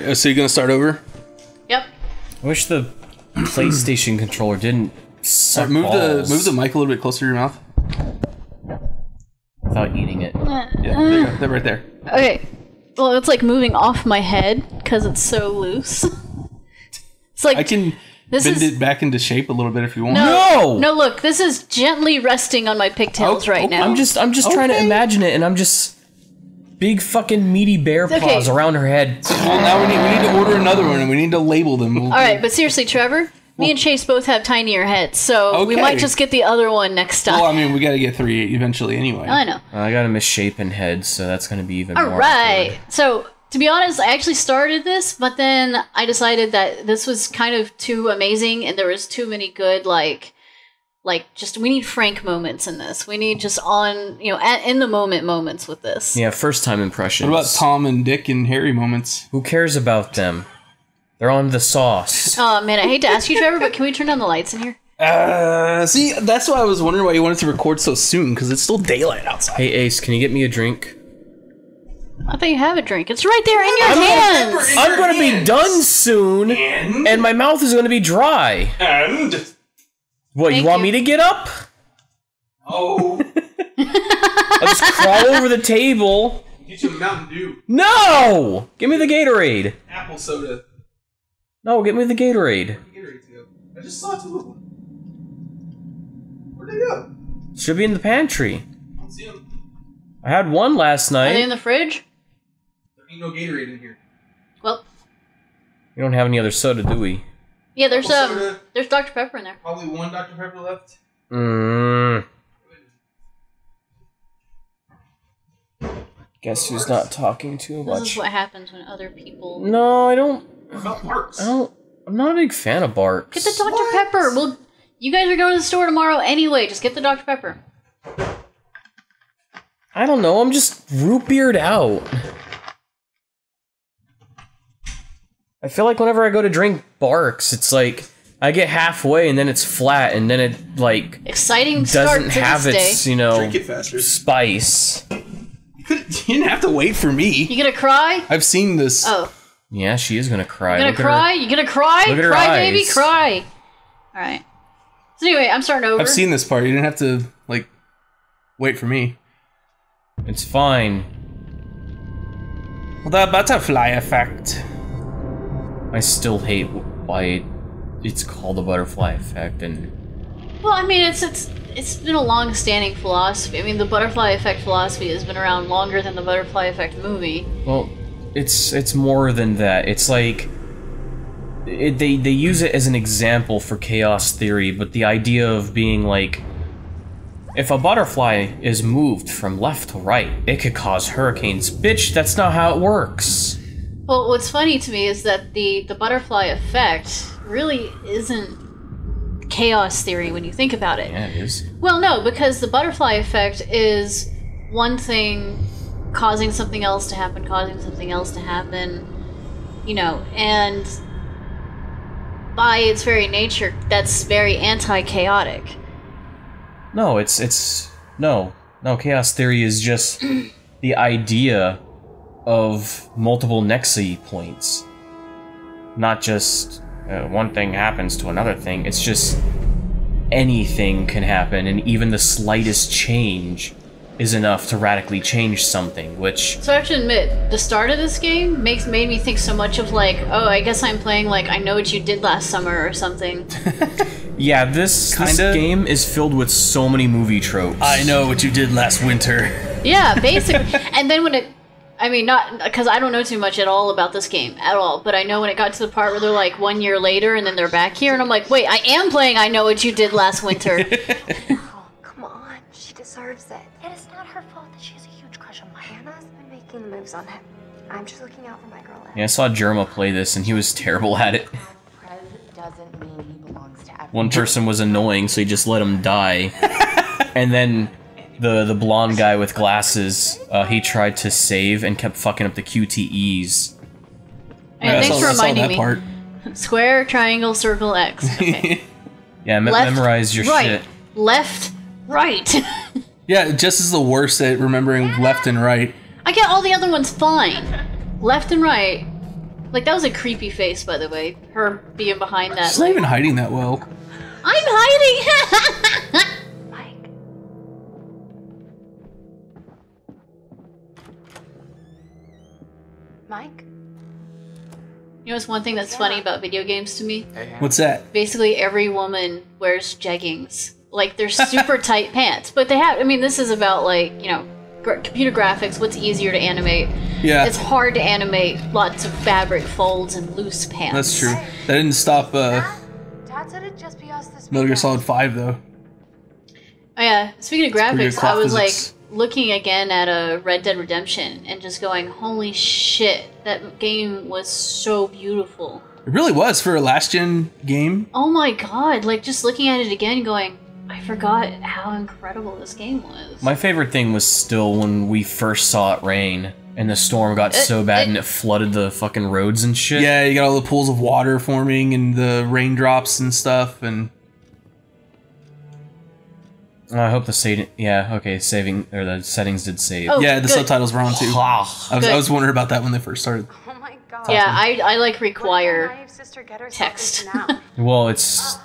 Alright, so you're gonna start over? Yep. I wish the PlayStation controller didn't suck move balls the mic a little bit closer to your mouth. without eating it. Yeah, there you go. They're right there. Okay. Well, it's like moving off my head because it's so loose. It's like I can bend it back into shape a little bit if you want. No! No, look, this is gently resting on my pigtails right now. I'm just trying to imagine it, and I'm just big fucking meaty bear paws around her head. Well, now we need to order another one, and we need to label them. All right, but seriously, Trevor, me and Chase both have tinier heads, so we might just get the other one next time. Well, I mean, we got to get 3 eventually anyway. I know. I got a misshapen head, so that's going to be even more. All right. So, to be honest, I actually started this, but then I decided that this was kind of too amazing, and there was too many good, just we need Frank moments in this. We need just in the moment moments with this. Yeah, first time impressions. What about Tom and Dick and Harry moments? Who cares about them? They're on the sauce. Oh man, I hate to ask you, Trevor, but can we turn down the lights in here? See, that's why I was wondering why you wanted to record so soon, because it's still daylight outside. Hey Ace, can you get me a drink? I thought you have a drink. It's right there in your hands. I'm gonna be done soon, and my mouth is gonna be dry. And what, you want me to get up? Oh. I'll just crawl over the table. Get you a Mountain Dew. No! Give me the Gatorade. Apple soda. No, get me the Gatorade. I just saw 2 of them. Where'd they go? Should be in the pantry. I don't see them. I had one last Are they night. in the fridge? There ain't no Gatorade in here. Well, We don't have any other soda, do we? yeah, there's soda. there's Dr. Pepper in there. Probably 1 Dr. Pepper left. Guess who's not talking too much? This is what happens when other people. No, I don't. What about Barks? I'm not a big fan of Barks. Get the Dr. Pepper. Well, you guys are going to the store tomorrow anyway. Just get the Dr. Pepper. I don't know. I'm just root beered out. I feel like whenever I go to drink Barks, it's like I get halfway and then it's flat, and then it like exciting start doesn't to have this its day. Drink it faster. Spice. You didn't have to wait for me. You gonna cry? I've seen this. Oh. Yeah, she is gonna cry. You gonna cry? You gonna cry? Look at her Cry, eyes. baby, cry. All right. So anyway, I'm starting over. I've seen this part. You didn't have to like wait for me. It's fine. Well, the butterfly effect. I still hate why it's called the butterfly effect, and Well, I mean, it's been a long-standing philosophy. I mean, the butterfly effect philosophy has been around longer than the butterfly effect movie. well, it's more than that. It's like they use it as an example for chaos theory, but the idea of being like, if a butterfly is moved from left to right, it could cause hurricanes. Bitch, that's not how it works. Well, what's funny to me is that the butterfly effect really isn't chaos theory when you think about it. Yeah, it is. Well, no, because the butterfly effect is one thing causing something else to happen, and by its very nature, that's very anti-chaotic. No, no, chaos theory is just the idea of multiple nexi points. Not just one thing happens to another thing, it's just anything can happen, and even the slightest change is enough to radically change something, which... So I have to admit, the start of this game made me think so much of like, oh, I guess I'm playing like I Know What You Did Last Summer or something. Yeah, this game is filled with so many movie tropes. I know what you did last winter. Yeah, basically. And then when it... I mean, not... Because I don't know too much at all about this game, at all. But I know when it got to the part where they're like 1 year later and then they're back here, and I'm like, wait, I am playing I Know What You Did Last Winter. Oh, come on. She deserves it. And it's not her fault that she has a huge crush on Mike. Hannah's been making the moves on him. I'm just looking out for my girl. Yeah, I saw Jerma play this, and he was terrible at it. Doesn't mean he belongs to everyone. One person was annoying, so he just let him die. And then the blonde guy with glasses, he tried to save and kept fucking up the QTEs. And thanks for reminding me. Square, triangle, circle, X. Okay. Yeah, Left, memorize your right. shit. Left, right. Yeah, Jess is the worst at remembering left and right. I get all the other ones fine. Left and right. Like, that was a creepy face, by the way. Her being behind that. She's not even hiding that well. I'm hiding! Mike. Mike? You know what's one thing that's funny about video games to me? What's that? Basically, every woman wears jeggings. Like, they're super tight pants. But they have, I mean, this is about, like, you know, computer graphics, what's easier to animate. Yeah. It's hard to animate lots of fabric folds and loose pants. That's true. That didn't stop Dad said it'd just be us this Metal Gear weekend. Solid 5, though. Oh yeah, speaking of pretty graphics, good clock I was physics. like looking again at a Red Dead Redemption and just going, holy shit, that game was so beautiful. It really was for a last-gen game. Oh my god, like just looking at it again going, I forgot how incredible this game was. My favorite thing was still when we first saw it rain, and the storm got so bad and it flooded the fucking roads and shit. Yeah, you got all the pools of water forming and the raindrops and stuff, and... I hope the saving, or the settings did save. Oh, yeah, the good. subtitles were on too. I Good. was wondering about that when they first started. Oh my god. Yeah, I like require What did my naive sister get herself text. into now? Well, it's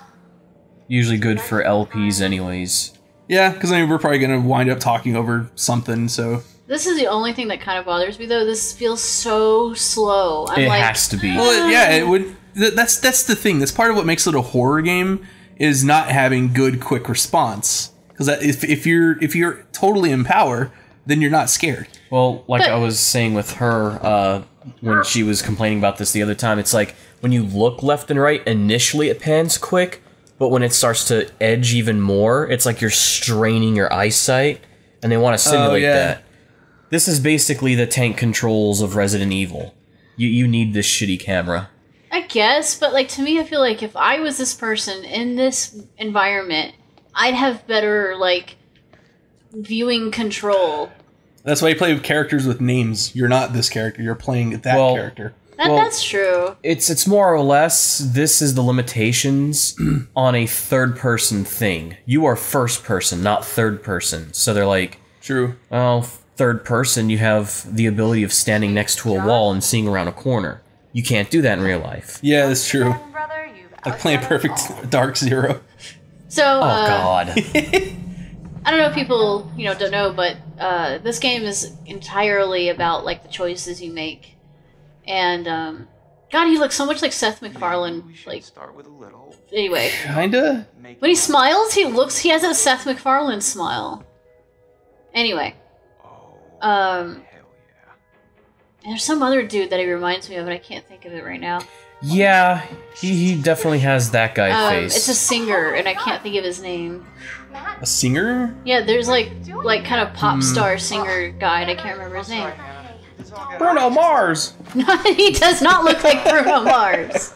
usually good for LPs anyways. Yeah, because I mean, we're probably going to wind up talking over something, so... This is the only thing that kind of bothers me though. This feels so slow. I'm It like, has to be. Well, yeah, it would... That's the thing. That's part of what makes it a horror game, is not having good, quick response. Because if you're totally in power, then you're not scared. Well, like But- I was saying with her when she was complaining about this the other time, it's like when you look left and right, initially it pans quick, but when it starts to edge even more, it's like you're straining your eyesight, and they want to simulate yeah. that. This is basically the tank controls of Resident Evil. You need this shitty camera. I guess, but like to me, I feel like if I was this person in this environment, I'd have better like viewing control. That's why you play with characters with names. You're not this character. You're playing that Well, character. That's true. It's more or less, this is the limitations on a third-person thing. You are first person, not third person. So they're like, True. well, third person, you have the ability of standing next to a wall and seeing around a corner. You can't do that in real life. Yeah, that's true. Again, brother, you've Like playing outdone Perfect us all. Dark Zero. So Oh god. I don't know if people don't know, but this game is entirely about like the choices you make, and God, he looks so much like Seth MacFarlane. Like Start with a little. anyway, Kinda. Make when he smiles, he has a Seth MacFarlane smile. Anyway, Oh, hell yeah. and there's some other dude that he reminds me of, but I can't think of it right now. Yeah, he definitely has that guy face. It's a singer, and I can't think of his name. A singer? Yeah, there's like kind of pop star singer guy, and I can't remember his name. Bruno Mars! He does not look like Bruno Mars.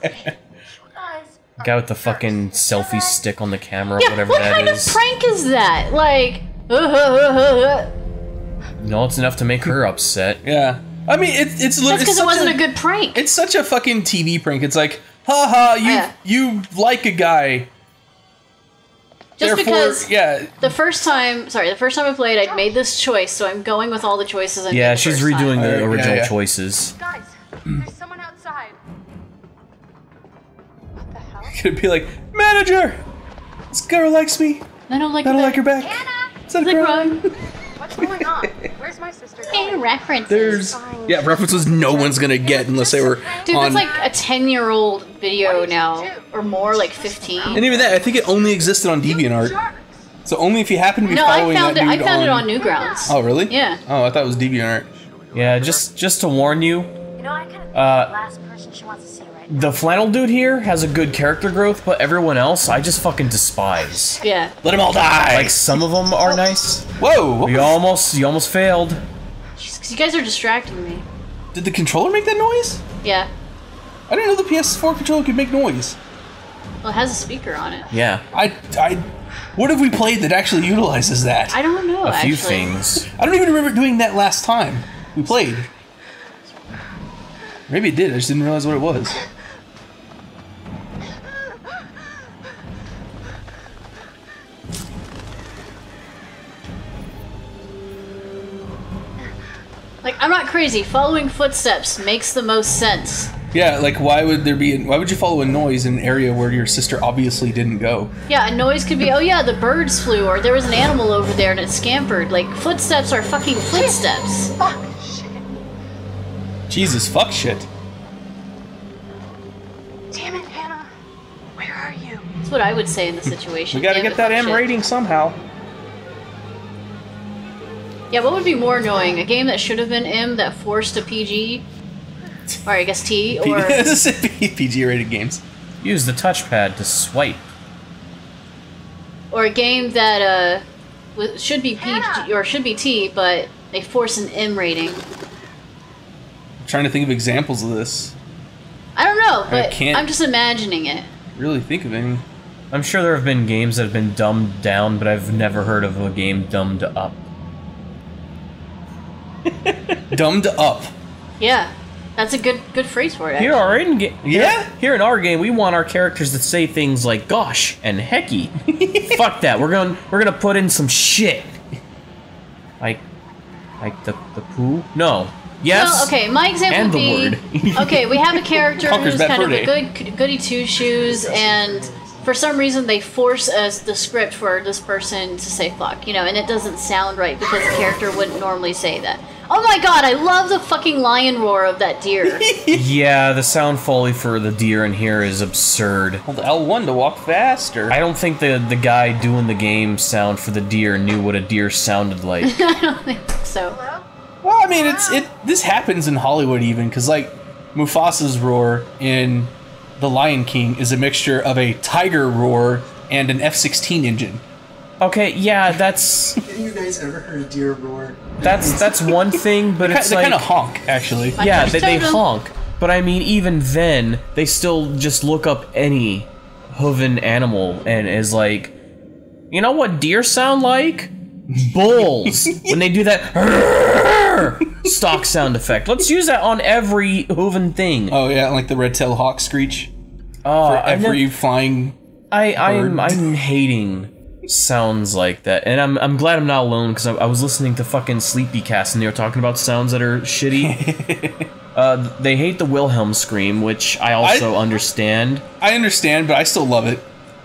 Guy with the fucking selfie stick on the camera, Yeah, whatever what that kind is. of prank is that? Like, No, it's enough to make her upset. Yeah. I mean, it's that's literally... because it wasn't a good prank. It's such a fucking TV prank. It's like, haha, you like a guy. Just Therefore, because yeah. the first time I played, I'd made this choice, so I'm going with all the choices I made. Yeah, the she's first redoing time. the Yeah, original yeah. choices. Guys, there's someone outside. What the hell? Could be like, manager! This girl likes me. I don't like I don't that. like her back. Anna! Is that a Like crime? wrong. What's going on? Where's my sister Hey, going? references. There's... Yeah, references no one's gonna get unless they were Dude, on... that's like a 10-year-old video now, or more, like 15. And even that, I think it only existed on DeviantArt. Jerks! So only if you happen to be No, I following found that it. I dude found it on Newgrounds. Oh, really? Yeah. Oh, I thought it was DeviantArt. Yeah, just to warn you, You know, I kind of Uh, the last person she wants to see right now. the flannel dude here has a good character growth, but everyone else I just fucking despise. Yeah. Let them all die! Like some of them are nice. Whoa! what You was- almost failed. Jeez, you guys are distracting me. Did the controller make that noise? Yeah. I didn't know the PS4 controller could make noise. Well, it has a speaker on it. Yeah, What have we played that actually utilizes that? I don't know, a actually. few things. I don't even remember doing that last time we played. Maybe it did, I just didn't realize what it was. Like, I'm not crazy. Following footsteps makes the most sense. Yeah, like why would you follow a noise in an area where your sister obviously didn't go? Yeah, a noise could be, oh yeah, the birds flew, or there was an animal over there and it scampered. Like, footsteps are fucking footsteps. Fuck, shit. Jesus, fuck shit. Damn it, Hannah. Where are you? That's what I would say in the situation. We gotta Damn get it, that fuck M shit. rating somehow. Yeah, what would be more annoying? A game that should have been M that forced a PG? Or I guess T, or... PG-rated games. Use the touchpad to swipe. or a game that should be PG, or should be T, but they force an M rating. I'm trying to think of examples of this. I don't know, but can't- I'm just imagining it. Really think of any. I'm sure there have been games that have been dumbed down, but I've never heard of a game dumbed up. Dumbed up. Yeah, that's a good phrase for it. Here Yeah? Here in our game, we want our characters to say things like "gosh" and "hecky." Fuck that. We're gonna put in some shit. Like the poo? No. Yes. Well, okay, my example and would the be, word. okay, we have a character Conker's who's Bad kind of Fur a good goody two shoes, and for some reason they force us the script for this person to say fuck, and it doesn't sound right because the character wouldn't normally say that. Oh my god, I love the fucking lion roar of that deer. Yeah, the sound foley for the deer in here is absurd. Hold L1 to walk faster. I don't think the guy doing the game sound for the deer knew what a deer sounded like. I don't think so. Well, I mean, this happens in Hollywood even, because like Mufasa's roar in The Lion King is a mixture of a tiger roar and an F-16 engine. Okay, yeah, that's Have you guys ever heard a deer roar? that's one thing, but it's They like kind of honk, actually. yeah, first they totem. honk. But I mean, even then, they still just look up any hooven animal and is like, you know what deer sound like? Bulls. When they do that stock sound effect. Let's use that on every hooven thing. Oh yeah, like the red-tailed hawk screech Oh, for every flying. I'm hating sounds like that, and I'm glad I'm not alone because I was listening to fucking Sleepycast and they were talking about sounds that are shitty. They hate the Wilhelm scream, which I also understand. I understand, but I still love it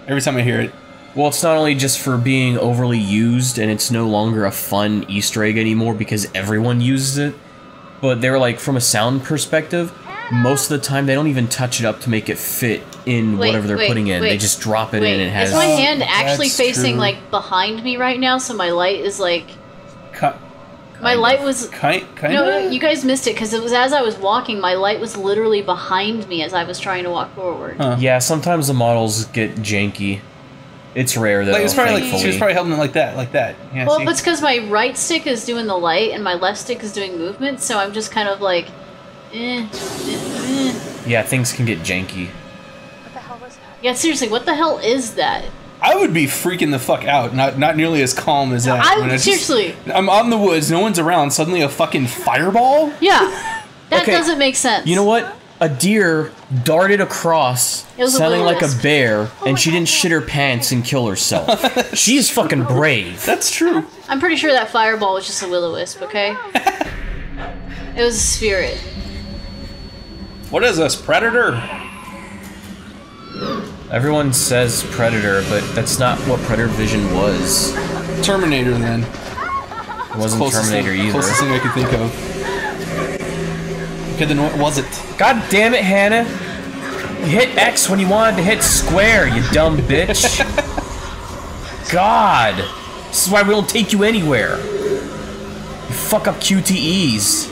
every time I hear it. Well, it's not only just for being overly used and it's no longer a fun Easter egg anymore because everyone uses it, but they were like, from a sound perspective, most of the time they don't even touch it up to make it fit in whatever they're putting in. They just drop it in and it has... Is my hand actually that's facing true. like behind me right now, so my light is like... Cut. My light was... Kind No, of. you guys missed it because it was as I was walking, my light was literally behind me as I was trying to walk forward. Huh. Yeah, sometimes the models get janky. It's rare though, Like it's probably thankfully. she was probably holding it like that. Yeah, Well, see? it's because my right stick is doing the light and my left stick is doing movement, so I'm just kind of like, Yeah, things can get janky. What the hell was that? Yeah, seriously, what the hell is that? I would be freaking the fuck out. Not nearly as calm as that. When Seriously. I'm out in the woods, no one's around. Suddenly a fucking fireball. Yeah, that Okay, doesn't make sense. You know what? A deer darted across, It was a sounding like a will-o-wisp. bear, and she didn't shit her pants and kill herself. She is fucking brave. That's true. I'm pretty sure that fireball was just a will-o-wisp, okay? It was a spirit. What is this, Predator? Everyone says Predator, but that's not what Predator Vision was. Terminator, then. It wasn't Closest Terminator thing, either. Closest thing I could think of. Okay, then what was it? God damn it, Hannah! You hit X when you wanted to hit square, you dumb bitch. God! This is why we don't take you anywhere. You fuck up QTEs.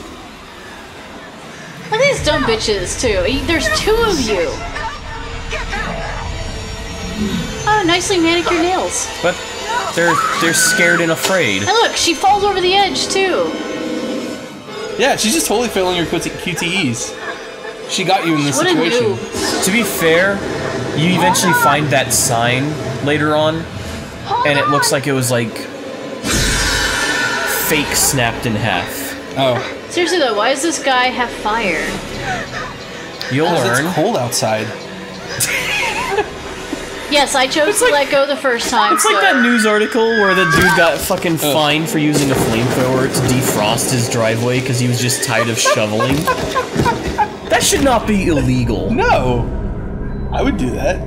Look at these dumb bitches, too. There's two of you. Oh, nicely manicured nails. But they're scared and afraid. And look, she falls over the edge, too. Yeah, she's just totally failing her QTEs. She got you in this What a situation. noob. To be fair, you eventually find that sign later on, and it looks like it was like fake snapped in half. Oh, Seriously, though, why does this guy have fire? You'll because learn. it's cold outside. Yes, I chose to let go the first time, It's like so... that news article where the dude got fucking fined for using a flamethrower to defrost his driveway because he was just tired of shoveling. That should not be illegal. No, I would do that.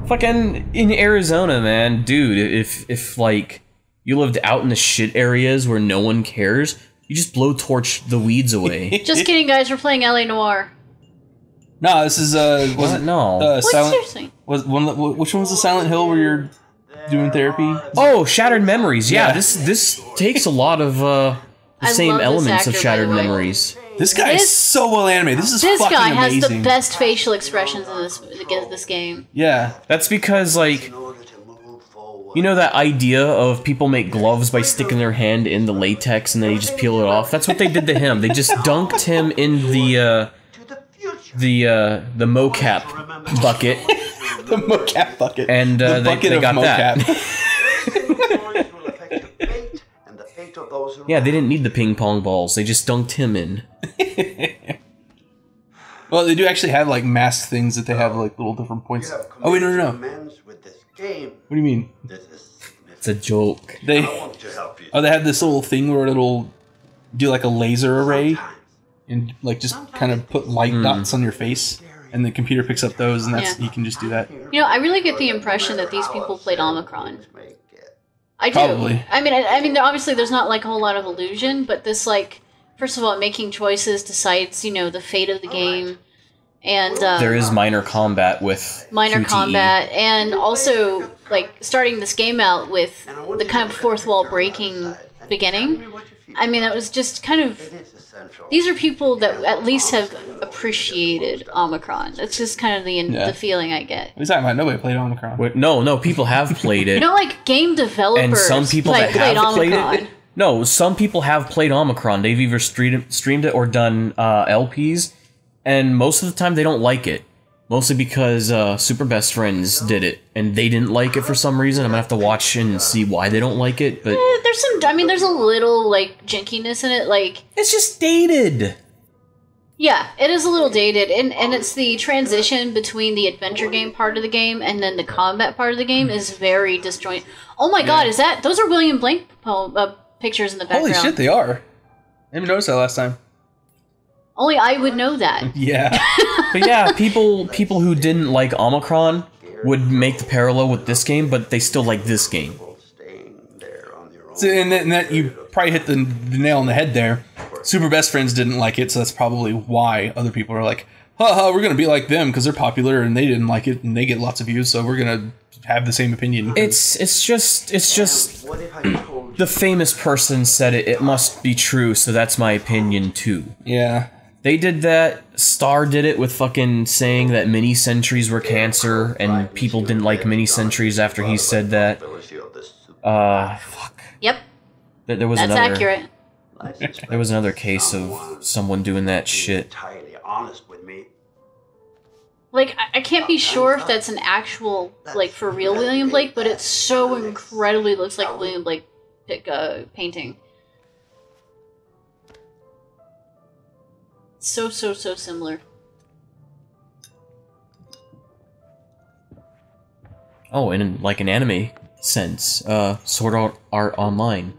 Fucking in Arizona, man, dude. If like you lived out in the shit areas where no one cares, you just blowtorch the weeds away. Just kidding, guys. We're playing LA Noire. No, this is was it No. What, Silent? seriously? Was which one was the Silent Hill where you're doing therapy? Oh, Shattered Memories. Yeah, Yeah. this takes a lot of the I same love this elements actor, of by Shattered the way. Memories. This guy is This- so well animated. This is This fucking guy has amazing. the best facial expressions in this game. Yeah, That's because, like, you know that idea of people make gloves by sticking their hand in the latex and then you just peel it off? That's what they did to him. They just dunked him in the mocap bucket, the mocap bucket. and the bucket they of got mocap. that. Yeah, they didn't need the ping pong balls. They just dunked him in. Well, they do actually have like masked things that they have like little different points. Oh wait, no. What do you mean? It's a joke. They they have this little thing where it'll do like a laser array and like just kind of put light dots on your face, and the computer picks up those, and that's Yeah. you can just do that. You know, I really get the impression that these people played Omicron. I do. Probably. I mean, obviously, there's not like a whole lot of illusion, but this, like, first of all, making choices decides, you know, the fate of the game, and There is minor combat with minor QTE. combat, and also like starting this game out with the kind of fourth wall breaking beginning. I mean, that was just kind of. These are people that at least have appreciated Omicron. That's just kind of the feeling I get. What are you talking about? Nobody played Omicron. Wait, no, people have played it. You know, like game developers And some people that played have played Omicron. it. No, some people have played Omicron. They've either streamed it or done LPs, and most of the time they don't like it. Mostly because Super Best Friends did it, and they didn't like it for some reason. I'm gonna have to watch and see why they don't like it, but There's some. I mean, there's a little like jinkiness in it. Like, it's just dated. yeah, it is a little dated, and it's the transition between the adventure game part of the game and then the combat part of the game is very disjointed. Oh my god, is that those are William Blank pictures in the background? Holy shit, they are. I didn't notice that last time. Only I would know that. Yeah. But yeah, people who didn't like Omicron would make the parallel with this game, but they still like this game. So, and that you probably hit the nail on the head there. Super Best Friends didn't like it, so that's probably why other people are like, haha, we're gonna be like them because they're popular and they didn't like it and they get lots of views, so we're gonna have the same opinion. It's just the famous person said it. It must be true, so that's my opinion too. Yeah. They did that. Star did it with fucking saying that mini centuries were cancer, and people didn't like mini centuries after he said that. Fuck. Yep, There was that's another. accurate. There was another case of someone doing that shit. Like, I can't be sure if that's an actual, like, for real William Blake, but it so incredibly looks like William Blake painting. So similar. Oh, and in like an anime sense, Sword Art Online.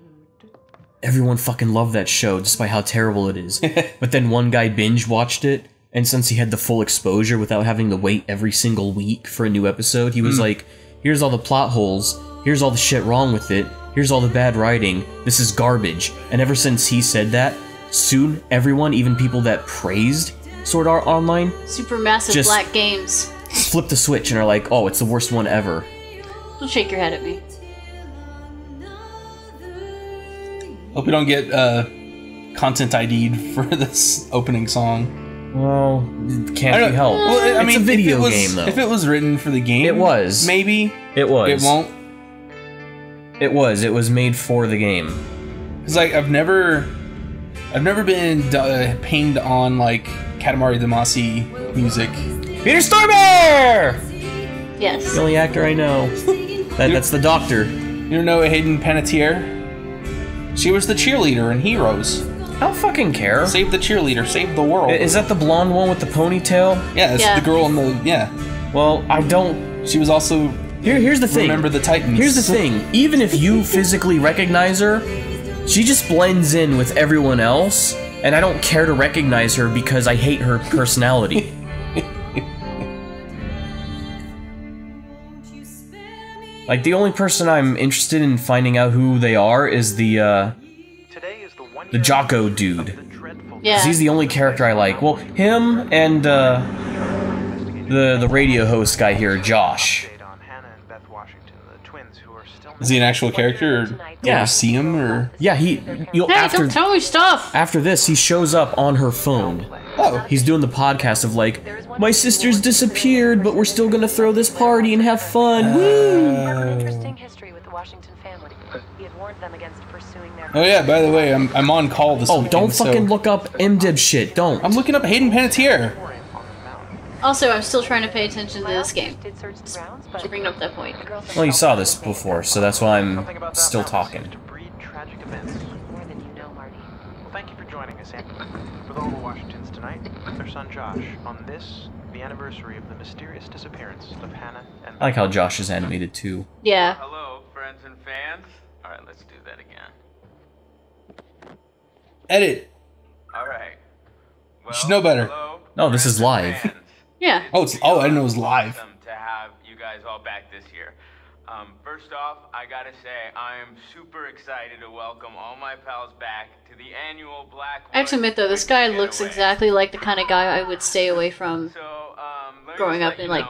Everyone fucking loved that show, despite how terrible it is. But then one guy binge watched it, and since he had the full exposure without having to wait every single week for a new episode, he was like, here's all the plot holes, here's all the shit wrong with it, here's all the bad writing, this is garbage. And ever since he said that, soon everyone, even people that praised Sword Art Online, Supermassive Just- black games. flip the switch and are like, oh, it's the worst one ever. Don't shake your head at me. Hope we don't get content ID'd for this opening song. Well, it can't I don't- be helped. Well, I it's mean, a if video it was, game, though. If it was written for the game, It was. Maybe It was. it won't. It was. It was made for the game. Because like I've never been pained on like Katamari Damacy music. Peter Stormare! Yes. The only actor I know. That's the doctor. You don't know Hayden Panettiere? She was the cheerleader in Heroes. I don't fucking care. Save the cheerleader, save the world. Is that the blonde one with the ponytail? Yeah, it's Yeah. the girl in the Well, I don't. She was also Here's the thing. Remember the Titans. Here's the thing. Even if you physically recognize her, she just blends in with everyone else, and I don't care to recognize her because I hate her personality. Like, the only person I'm interested in finding out who they are is the Jocko dude. Yeah. 'Cause he's the only character I like. Well, him and, the radio host guy here, Josh. Is he an actual character, or do you ever see him, or? Yeah, you'll, Hey, after, don't tell me stuff! after this, he shows up on her phone. Oh. He's doing the podcast of like, my sister's disappeared, but we're still gonna throw this party and have fun. Woo! Interesting history with the Washington family. We had warned them against pursuing their... Oh yeah, by the way, I'm on call this weekend. Don't fucking so look up MDiv shit, don't. I'm looking up Hayden Panettiere. Also, I'm still trying to pay attention to this game. To bring up that point. Well, you saw this before, so that's why I'm still talking. More than you know, Marty. Well, thank you for joining us, Andy. With all the Washingtons tonight, their son Josh, on this, the anniversary of the mysterious disappearance of Hannah and... I like how Josh is animated too. Yeah. Hello, friends and fans. Alright, let's do that again. Edit. Alright. Well, You should know better. hello, No, this is friends and live. fans. Yeah. Oh, I didn't know it was live. Awesome to have you guys all back this year. First off, I gotta say, I am super excited to welcome all my pals back to the annual Black. I have to admit though, this guy looks exactly like the kind of guy I would stay away from Let me growing just up let and you like,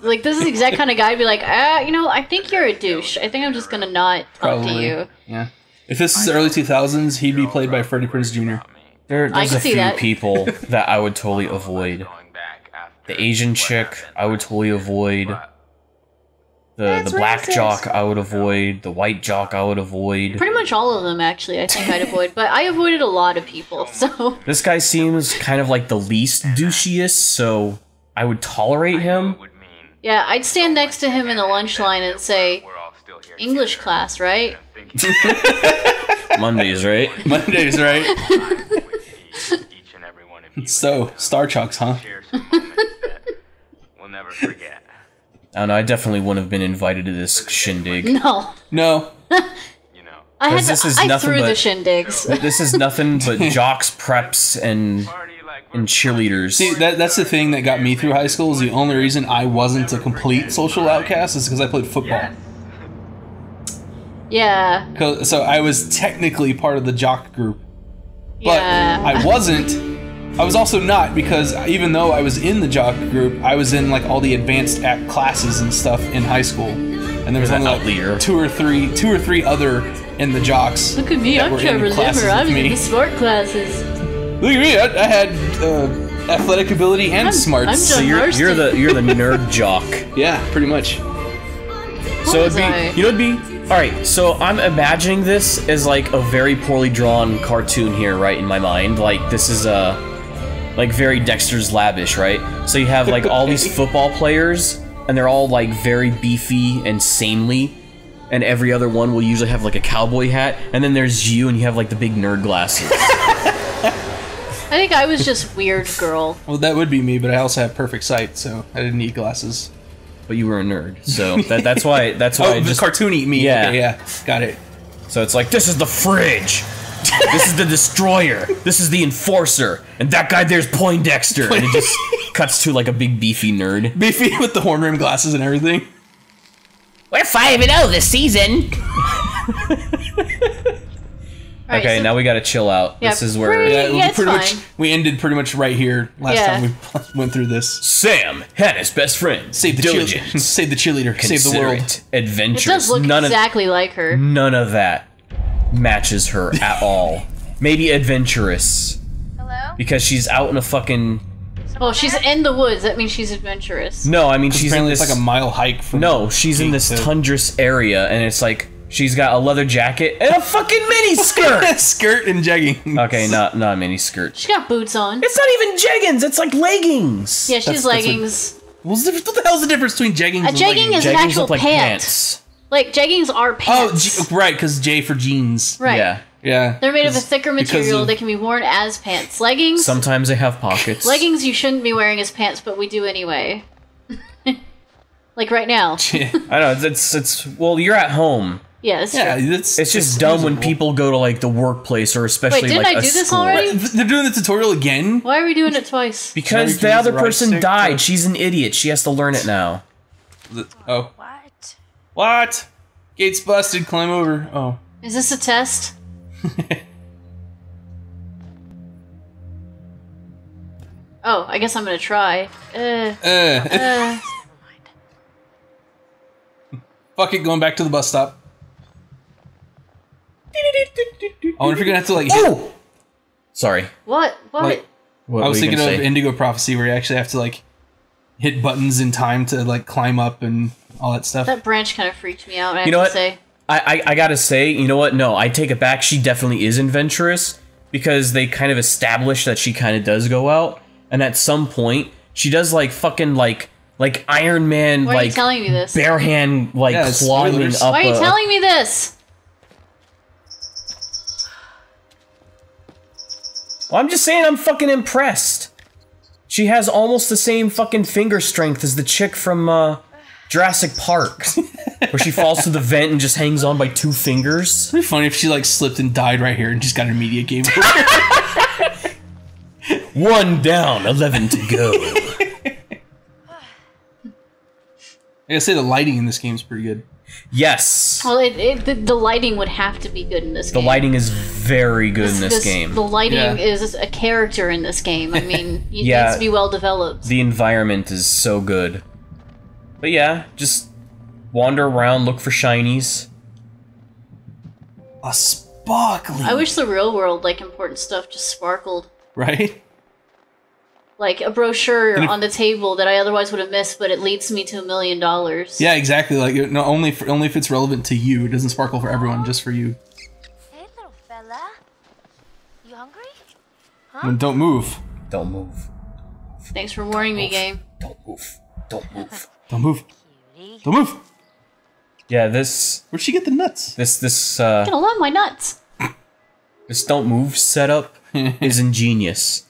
know, like this is the exact kind of guy I'd be like, you know, I think you're a douche. I think I'm just gonna not talk to Probably. you. Yeah. If this is the early 2000s, he'd be played by Freddie Prinze Jr. There's can a see few that. people that I would totally avoid. going back after The Asian what chick, happened I would last totally year, avoid. but The black jock, I would avoid. The white jock, I would avoid. Pretty much all of them actually, I think I'd avoid. But I avoided a lot of people, so This guy seems kind of like the least douchiest, so I would tolerate him. it would mean yeah, I'd stand next to him in the lunch line and say, we're all still here English together. class, right? Mondays, right? Mondays, right? Each and every one of you. So, Star Chucks, huh? Share some moments that we'll never forget. I don't know, I definitely wouldn't have been invited to this shindig. No. No. You know, I had 'Cause this is I nothing threw the but- shindigs. This is nothing but jocks, preps, and party like we're cheerleaders. See, that's the thing that got me through high school. Is the only reason I wasn't a complete social outcast is because I played football. Yeah. So I was technically part of the jock group, but Yeah. I wasn't. I was also not, because even though I was in the jock group, I was in like all the advanced act classes and stuff in high school, and there was You're only the like outlier. two or three other in the jocks. Look at me, that I'm were in Trevor classes Limmer. I with was in me. the smart classes. Look at me! I had athletic ability and I'm smarts. John So you're the nerd jock. Yeah, pretty much. So it'd was I? be, you know, it'd be. All right, so I'm imagining this as like a very poorly drawn cartoon here, right, in my mind. Like this is like very Dexter's Lavish, right? So you have like all these football players, and they're all like very beefy and sanely, and every other one will usually have like a cowboy hat, and then there's you, and you have like the big nerd glasses. I think I was just weird girl. Well, that would be me, but I also have perfect sight, so I didn't need glasses. But you were a nerd, so that's why I Oh, the just cartoony me. Yeah. Okay, yeah, got it. So it's like, this is the fridge. This is the destroyer. This is the enforcer. And that guy there's Poindexter. And it just cuts to like a big beefy nerd. Beefy with the horn rim glasses and everything. We're 5-0 this season. Alright, Okay, so- now we gotta chill out. Yeah, This is where Yeah, it's fine. we ended pretty much right here last Yeah. time we went through this. Sam, Hannah's best friend. Save the Diligent. save the cheerleader, save the world. Considerate, It adventurous. does look none exactly like her. none of that matches her at all. Maybe adventurous. Hello? Because she's out in a fucking... Well, she's in the woods. That means she's adventurous. No, I mean, she's in Apparently, this... it's like a mile hike from. No, she's in this gate to- tundrous area, and it's like she's got a leather jacket and a fucking mini skirt. skirt and jeggings. Okay, not a mini skirt. She got boots on. It's not even jeggings. It's like leggings. Yeah, she's That's what- leggings. What the hell's the difference between jeggings A and jegging leggings? is an Jeggings actual look like pant. pants. Like jeggings are Oh, pants. right, because J for jeans. Right. Yeah. Yeah. They're made of a 'cause- thicker because material. of- They can be worn as pants. Leggings. Sometimes they have pockets. Leggings you shouldn't be wearing as pants, but we do anyway. Like right now. I know. It's well, you're at home, Yeah, it's just dumb when people go to like the workplace or especially Wait, didn't like I do a this school. already? They're doing the tutorial again? Why are we doing it twice? Because the other person died. She's an idiot. She has to learn it now. Oh. What? Gate's busted. Climb over. Oh. Is this a test? Oh, I guess I'm gonna try. Fuck it, going back to the bus stop. I wonder if you're gonna have to like hit... Oh! Sorry. What? Like, I was thinking of Indigo Prophecy where you actually have to like hit buttons in time to like climb up and all that stuff. That branch kind of freaked me out, I You know have what? to say. I gotta say, you know what? No, I take it back. She definitely is adventurous because they kind of established that she kind of does go out, and at some point she does like fucking like Iron Man, Why are like you telling me this? bare hand like climbing spoilers. up. Why are you telling me this? Well, I'm just saying I'm fucking impressed. She has almost the same fucking finger strength as the chick from Jurassic Park, where she falls to the vent and just hangs on by 2 fingers. It'd be funny if she like slipped and died right here and just got an immediate game over. 1 down, 11 to go. I gotta say the lighting in this game is pretty good. Yes. Well, the lighting would have to be good in this game. The lighting is very good in this game. The lighting is a character in this game. I mean, it needs to be well developed. The environment is so good. But yeah, just wander around, look for shinies. A sparkly. I wish the real world, like, important stuff just sparkled. Right? Like a brochure on the table that I otherwise would have missed, but it leads me to $1 million. Yeah, exactly. Like, no, only if it's relevant to you. It doesn't sparkle for everyone, just for you. Hey, little fella. You hungry? And don't move. Don't move. Thanks for warning me, game. Don't move. Don't move. Don't move. Don't move. Yeah, this. Where'd she get the nuts? This. I love my nuts. This don't move setup is ingenious.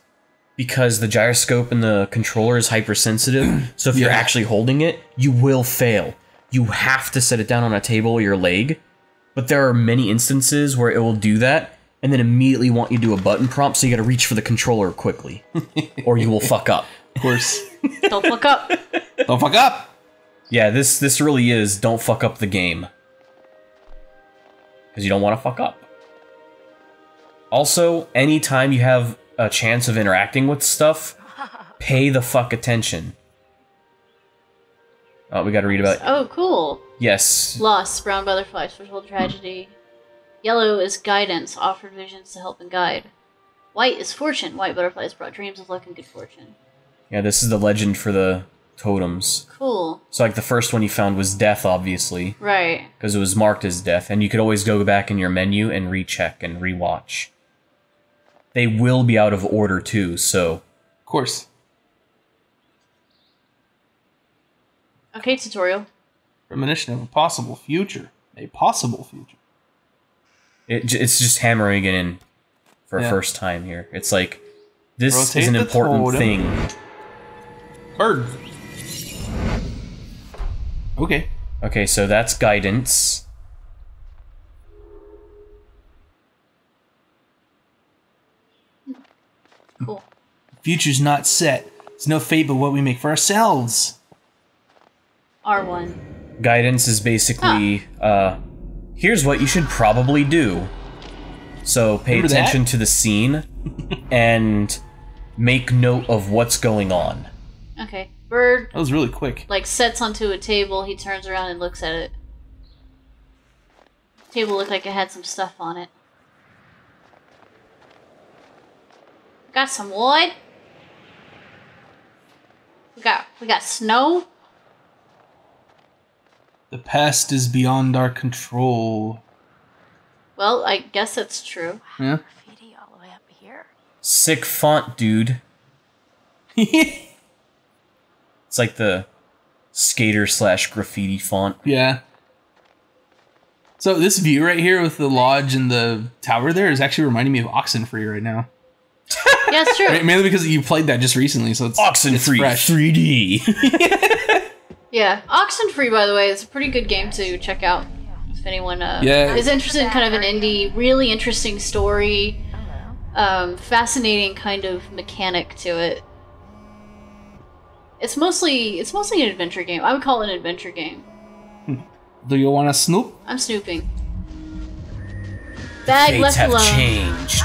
Because the gyroscope and the controller is hypersensitive, so if you're actually holding it, you will fail. You have to set it down on a table or your leg, but there are many instances where it will do that, and then immediately want you to do a button prompt, so you gotta reach for the controller quickly. Or you will fuck up. Of course. Don't fuck up. Don't fuck up! Yeah, this really is don't fuck up the game. Because you don't want to fuck up. Also, anytime you have a chance of interacting with stuff, pay the fuck attention. Oh, we gotta read about... Oh, cool. Yes. Lost, brown butterflies, foretold tragedy. Yellow is guidance, offered visions to help and guide. White is fortune, white butterflies brought dreams of luck and good fortune. Yeah, this is the legend for the totems. Cool. So, like, the first one you found was death, obviously. Right. Because it was marked as death, and you could always go back in your menu and recheck and rewatch. They will be out of order, too, so... Of course. Okay, tutorial. Premonition of a possible future. A possible future. It's just hammering it in for a first time here. It's like, this Rotate is an the important totem. thing. Bird. Okay. Okay, so that's guidance. Cool. Future's not set. It's no fate but what we make for ourselves. R1. Guidance is basically, here's what you should probably do. So pay Remember attention that? to the scene and make note of what's going on. Okay. Bird, That was really quick. like, sets onto a table. He turns around and looks at it. Table looked like it had some stuff on it. Got some wood. We got snow. The past is beyond our control. Well, I guess that's true. Yeah. Graffiti all the way up here. Sick font, dude. It's like the skater/graffiti font. Yeah. So this view right here with the lodge and the tower there is actually reminding me of Oxenfree right now. Yeah, it's true. Mainly because you played that just recently, so it's Oxenfree fresh. 3D. Yeah, Oxenfree, by the way, is a pretty good game to check out. If anyone Yeah. is interested in kind of an indie, really interesting story, fascinating kind of mechanic to it. It's mostly an adventure game. I would call it an adventure game. Do you want to snoop? I'm snooping. Bag left Fates have alone. changed.